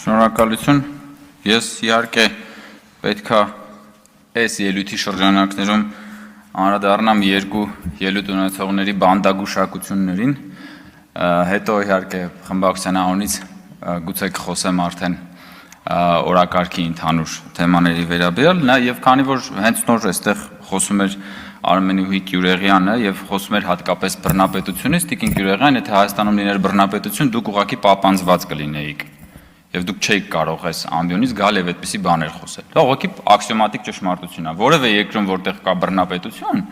Շնորհակալություն։ Ես իհարկե պետքա այս ելույթի շրջանակներում անդրադառնամ երկու ելույթ ունեցողների բանդագուշակություններին, հետո իհարկե խմբակցության անունից գուցե կխոսեմ արդեն օրակարգի ընդհանուր թեմաների վերաբերյալ, եւ քանի որ հենց նոր այստեղ խոսում էր Արմենուհի Գյուրեղյանը եւ խոսում էր հատկապես բռնապետությունից, Տիկին Գյուրեղյան, եթե Հայաստանում լիներ բռնապետություն, դուք ուղղակի պապանձված կլինեիք։ Եվ դուք չէիք կարող այս ամբիոնից գալ եւ այդպիսի բաներ խոսել։ Դա ուղղակի աքսիոմատիկ ճշմարտություն է։ Որևէ երկրում, որտեղ կա բռնապետություն,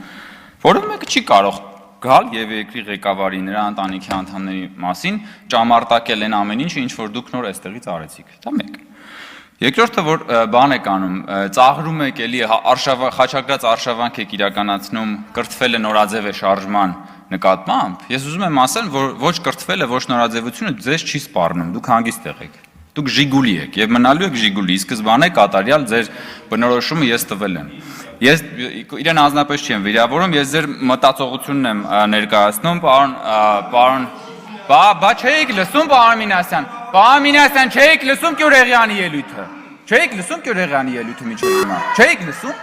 որևէ մեկը չի կարող գալ եւ երկրի ղեկավարի նրա ընտանիքի անդամների մասին ճամարտակել այն ամեն ինչը, ինչ որ դուք նոր այստեղից արեցիք։ Դա մեկ։ Երկրորդը, որ բան եք անում, ծաղրում եք էլի խաչակրած արշավանք եք իրականացնում, կրթվել է նորաձև է շարժման նկատմամբ, ես ուզում եմ ասել, որ ոչ կրթվելը, ոչ նորաձևությունը ձեզ չի սպառնում, դուք հանգիստ եղեք։ Դուք ժիգուլի եք եւ մնալու եք ժիգուլի, ի սկզբանե կատարյալ ձեր բնորոշումը ես տվել եմ։ Ես իրեն անձնապես չեմ վիրավորում, ես ձեր մտածողությունն եմ ներկայացնում, պարոն Բա չէիք լսում պարոն Մինասյան։ Պարոն Մինասյան, չէիք լսում Գյուրեղյանի ելույթը։ Չէիք լսում Գյուրեղյանի ելույթը միջև հիմա։ Չէիք լսում։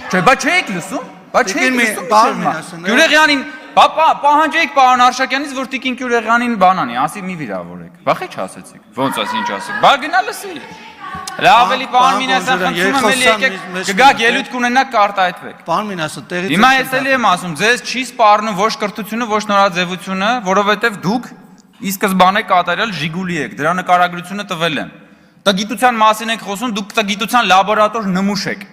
Չէ, բա չէիք լսում։ Բա չէիք լսում պարոն Մինասյան։ Գյուրեղյանին պահանջեիք պարոն Արշակյանից, որ Տիկին Գյուրեղյանին բանանի, ասի մի վիրավորեք։ Բախի չասեցիք։ Ոնց ասի ինչ ասեք։ Բա գնա լսի։ Լավ էլի պարոն Մինասյան, խնդրում եմ էլի եկեք կգաք ելույթ կունենաք կարտահայտվեք։ Պարոն Մինասյան, տեղից հիմա ես էլի եմ ասում, ձեզ չի սպառնում ոչ կրթությունը, ոչ նորաձևությունը, որովհետև դուք ի սկզբանե կատարյալ ժիգուլի եք, դրա նկարագրությունը տվել եմ։ Տգիտության մասին եք խոսում, դուք տգիտության լաբորատոր նմուշ եք,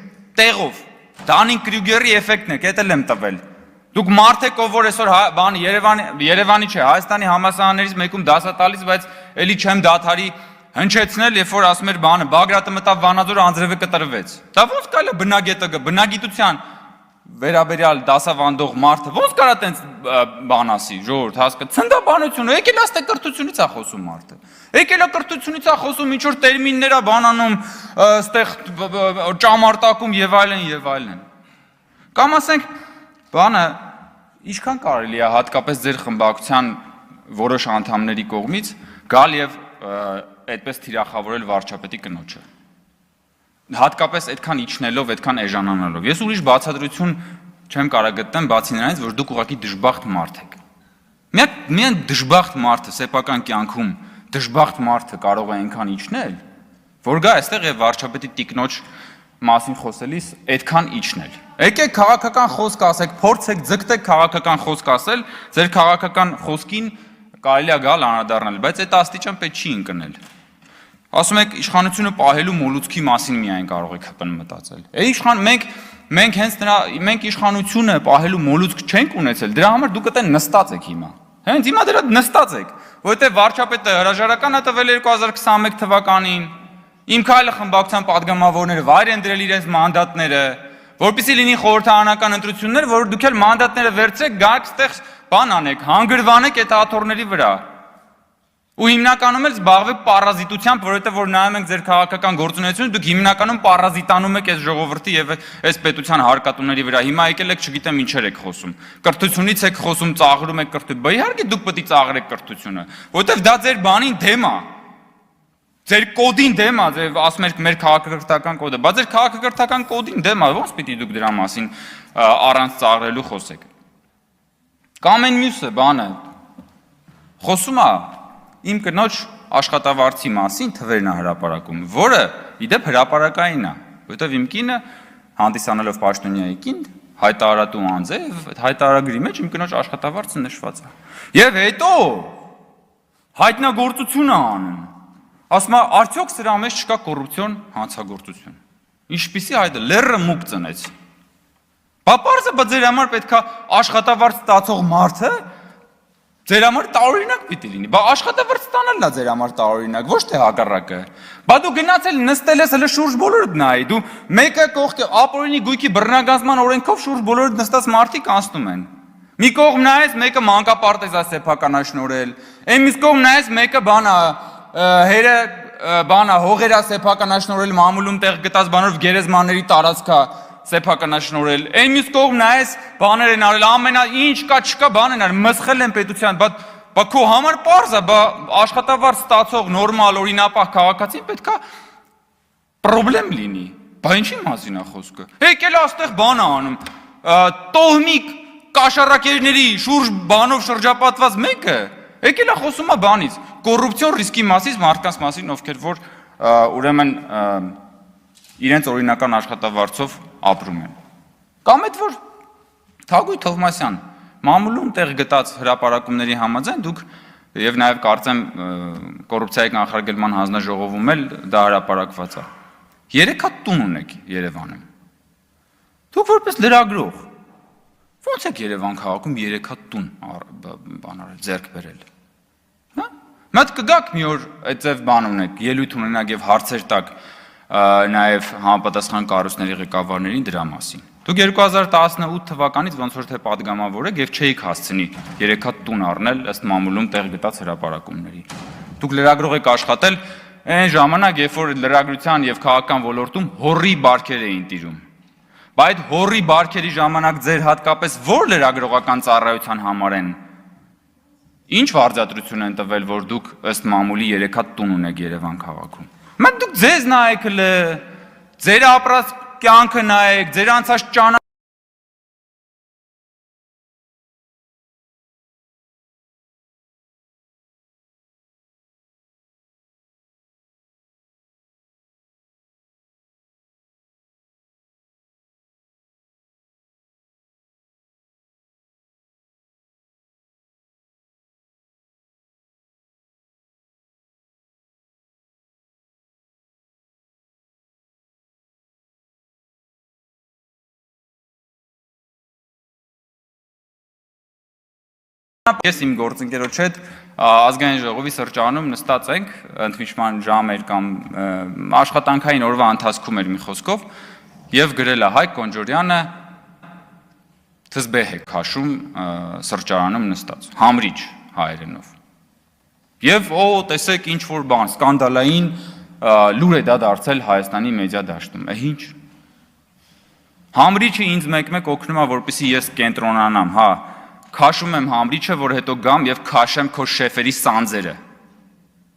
տեղով։ Դանին-Կրյուգերի էֆեկտն եք, էդ էլ եմ տվել։ Դուք մարդ եք, ով որ այսօր բան Երևանի չէ, Հայաստանի համալսարաններից մեկում դասա տալիս, բայց էլի չեմ դադարի հնչեցնել, երբ որ ասում էր բանը, Բագրատը մտավ Վանաձոր, անձրևը կտրվեց։ Դա ոնց կարելի է բնագետը, բնագիտության վերաբերյալ դասավանդող մարդը ոնց կարա տենց բան ասի, ժողովուրդ հասկա, ցնդաբանությունը, եկել աստե կրթությունից է խոսում մարդը։ Եկել է կրթությունից է խոսում, ինչ որ տերմիններ է բանանում, այստեղ ճամարտակում եւ այլն։ Կամ ասենք, բանը ինչքան կարելի է հատկապես ձեր խմբակցության որոշ անդամների կողմից գալ եւ այդպես թիրախավորել վարչապետի կնոջը։ Հատկապես այդքան իջնելով, այդքան էժանանալով։ Ես ուրիշ բացատրություն չեմ կարող գտնել, բացի նրանից, որ դուք ուղղակի դժբախտ մարդ եք։ Միայն դժբախտ մարդը սեփական կյանքում դժբախտ մարդը կարող է այնքան իջնել, որ գա այստեղ եւ վարչապետի տիկնոջ մասին խոսելիս այդքան իջնել։ Եկեք քաղաքական խոսք ասեք, փորձեք ձգտեք քաղաքական խոսք ասել, ձեր քաղաքական խոսքին կարելի է գալ անդրադառնալ, բայց այդ աստիճան պետք չի ընկնել։ Ասում եք իշխանությունը պահելու մոլուցքի մասին միայն կարող եք հպն մտածել։ Մենք իշխանությունը պահելու մոլուցք չենք ունեցել, դրա համար դուք այդտեղ նստած եք հիմա։ Հենց հիմա դրա նստած եք, որովհետև վարչապետը հրաժարական է տվել 2021 թվականին, Իմ քայլը խմբակցության падգամավորները վայր են դրել իրենց մանդատները, որպեսզի լինի խորհրդարանական ընտրություններ, որ դուք էլ մանդատները վերցրեք, գաք ստեղ բան անեք, հանգրվանեք այդ աթոռների վրա։ Ու հիմնականում էլ զբաղվեք պարազիտությամբ, որովհետև որ նայում ենք ձեր քաղաքական գործունեությունը, դուք հիմնականում պարազիտանում եք այս ժողովրդի եւ այս պետության հարկատուների վրա։ Հիմա եկել եք, չգիտեմ ինչեր եք խոսում։ Կրթությունից եք խոսում, ծաղրում եք կրթություն։ Բա իհարկե դուք պետք է ծաղրեք կրթությունը, որովհետև դա ձեր բանին դեմ է։ Ձեր կոդին դեմ է, ձեր ասում եք մեր քաղաքակրթական կոդը, բայց ձեր քաղաքակրթական կոդին դեմ է, ո՞նց պիտի դուք դրա մասին առանց ծաղրելու խոսեք։ Կամ այն մյուսը բանը խոսում է իմ կնոջ աշխատավարձի մասին թվերն է հրապարակում, որը իդեպ հրապարակային է, որովհետև իմ կինը հանդիսանալով պաշտոնյայի կին հայտարարատու անձ է, եւ հայտարարագրի մեջ իմ կնոջ աշխատավարձը նշված է։ Եվ հետո հայտնագործություն է անում։ Ասում է, արդյոք սրա մեջ չկա կոռուպցիոն հանցագործություն։ Ինչպիսի հայտը լեռը մուկ ծնեց։ Բա պարզը բա ձեր համար պետք է աշխատավարձ ստացող մարդը ձեր համար տարօրինակ պիտի լինի։ Բա աշխատավարձ ստանալն է ձեր համար տարօրինակ, ոչ թե հակառակը։ Բա դու գնացել նստել ես հələ շուրջ բոլորդ նայի, դու մեկը կողքի ապօրինի գույքի բռնագազման օրենքով շուրջ բոլորդ նստած մարդիկ անցնում են։ Մի կողմ նայես մեկը մանկապարտեզ է սեփականաշնորհել, այն մյուս կողմ նայես մեկը բանա հերը բանա հողերա սեփականաշնորհել մամուլում տեղ գտած բանով գերեզմանների տարածքա սեփականաշնորհել։ Այն մյուս կողմ նայես բաներ են արել, ամենա ինչ կա չկա բան են արել, մսխել են պետության, բայց բա քո համար պարզ է, բա աշխատավարձ ստացող նորմալ օրինապահ քաղաքացին պետքա պրոբլեմ լինի։ Բա ինչի մասին է խոսքը։ Եկել է այստեղ բան է անում, տոհմիկ կաշառակերների շուրջ բանով շրջապատված մեկը եկել է խոսում է բանից, կոռուպցիոն ռիսկի մասին, մարդկանց մասին, ովքեր որ ուրեմն իրենց օրինական աշխատավարձով ապրում են։ Կամ այդ որ Թագուհի Թովմասյան մամուլում տեղ գտած հրապարակումների համաձայն դուք եւ նաեւ կարծեմ կոռուպցիայի կանխարգելման հանձնաժողովում էլ դա հրապարակված է։ 3 հատ տուն ունեք Երևանում։ Դուք որպես լրագրող ո՞նց եք Երևան քաղաքում 3 հատ տուն բանարել, ձեռք բերել։ Հա՞։ Մատ կգաք մի օր այդպես բան ունեք, ելույթ ունենաք եւ հարցեր տակ նաեւ համապատասխան կառույցների ղեկավարներին դրա մասին։ Դուք 2018 թվականից ոնց որ թե падգամավոր եք եւ չէիք հասցնի 3 հատ տուն առնել ըստ մամուլում տեղ գտած հրապարակումների։ Դուք լրագրող եք աշխատել այն ժամանակ, երբ որ լրագրության եւ քաղաքական ոլորտում հորի բարքեր էին տիրում։ Բայց այդ հորի բարքերի ժամանակ ձեր հատկապես որ լրագրողական ծառայության համար են ինչ վարձատրություն են տվել, որ դուք ըստ մամուլի 3 հատ տուն ունեք Երևան քաղաքում։ Մենք դուք ձեզ նայեք հլը, ձեր ապրած կյանքը նայեք, ձեր անցած ճանապարհը Ես իմ գործընկերոջ հետ ազգային ժողովի սրճարանում նստած ենք, ընդմիջման ժամ էր կամ աշխատանքային օրվա ընթացքում էր մի խոսքով եւ գրել է Հայկ Կոնջորյանը թզբեհ է քաշում սրճարանում նստած, համրիչ հայերենով։ Եվ տեսեք ինչ որ բան, սկանդալային լուր է դա դարձել Հայաստանի մեդիա դաշտում։ Ինչ։ Համրիչը ինձ մեկ-մեկ օգնում է, որպեսզի ես կենտրոնանամ, հա, քաշում եմ համրիչը, որ հետո գամ եւ քաշեմ քո շեֆերի սանձերը։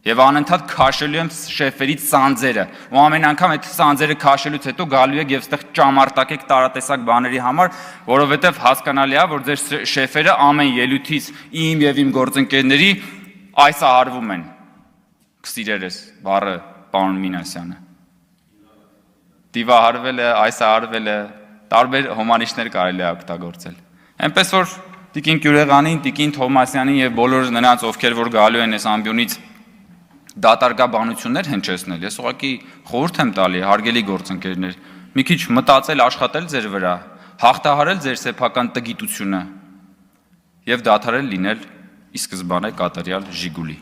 Եվ անընդհատ քաշելու եմ շեֆերի սանձերը։ Ու ամեն անգամ այդ սանձերը քաշելուց հետո գալու եք եւ այդտեղ ճամարտակեք տարատեսակ բաների համար, որովհետեւ հասկանալի է, որ ձեր շեֆերը ամեն ելույթից իմ եւ իմ գործընկերների այսահարվում են։ Կսիրերես բառը պարոն Մինասյանը։ Դիվահարվել է, այսահարվել է, տարբեր հոմանիշներ կարելի է օգտագործել։ Այնպես որ Տիկին Գյուրեղանին, Տիկին Թովմասյանին եւ բոլոր նրանց, ովքեր որ գալու են այս ամբիոնից դատարկաբանություններ հնչեցնել, ես ուղղակի խորհուրդ եմ տալի, հարգելի գործընկերներ, մի քիչ մտածել, աշխատել ձեր վրա, հաղթահարել ձեր սեփական տգիտությունը եւ դադարել լինել ի սկզբանե կատարյալ Ժիգուլի։